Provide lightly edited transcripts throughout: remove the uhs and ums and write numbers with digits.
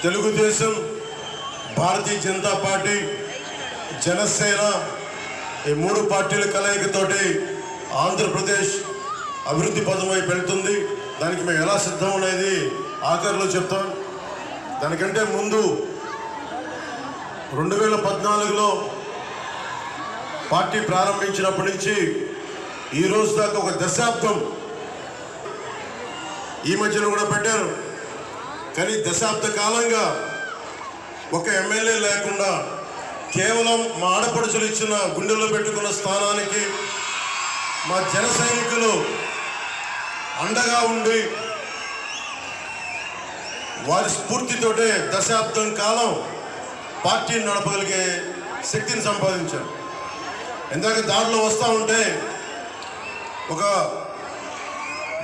Telugu Desam, Bharatiya Janata party, Janasena ఈ మూడు పార్టీల కలయికతోటి ఆంధ్రప్రదేశ్ అభివృద్ధి పదం వైపు వెళ్తుంది. దానికి మేము ఎలా సిద్ధం అనేది ఆఖరిలో చెప్తాం. దానికంటే ముందు 2014లో పార్టీ ప్రారంభించినప్పటి నుంచి ఈ రోజు దాకా ఒక దశాబ్దం, ఈ మధ్యలో కూడా పెట్టారు, కానీ దశాబ్ద కాలంగా ఒక ఎమ్మెల్యే లేకుండా కేవలం మా ఆడపడుచులు ఇచ్చిన గుండెల్లో పెట్టుకున్న స్థానానికి మా జన సైనికులు అండగా ఉండి వారి స్ఫూర్తితోటే దశాబ్దం కాలం పార్టీని నడపగలిగే శక్తిని సంపాదించారు. ఇందాక దారిలో వస్తూ ఉంటే ఒక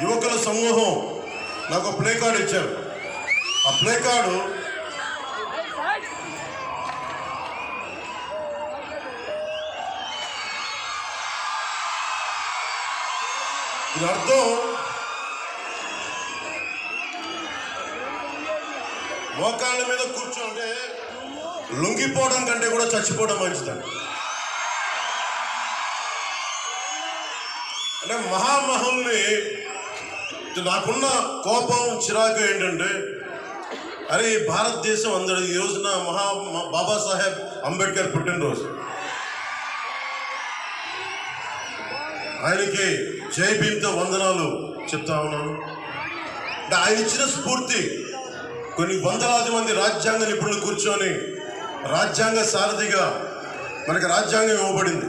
యువకుల సమూహం నాకు ప్లే కార్డు ఇచ్చారు. ఆ ప్లే కార్డు ఇది అర్థం మోకాళ్ళ మీద కూర్చోంటే లొంగిపోవడం కంటే కూడా చచ్చిపోవడం మంచిదని. అంటే మహామహుల్ని నాకున్న కోపం, చిరాకు ఏంటంటే అరే భారతదేశం అందరి ఈ రోజున బాబాసాహెబ్ అంబేద్కర్ పుట్టినరోజు. ఆయనకి జై భీమ్తో వందనాలు చెప్తా ఉన్నాను. అంటే ఆయన ఇచ్చిన స్ఫూర్తి కొన్ని వందలాది మంది రాజ్యాంగ నిపుణులు కూర్చొని రాజ్యాంగ సారథిగా మనకి రాజ్యాంగం ఇవ్వబడింది.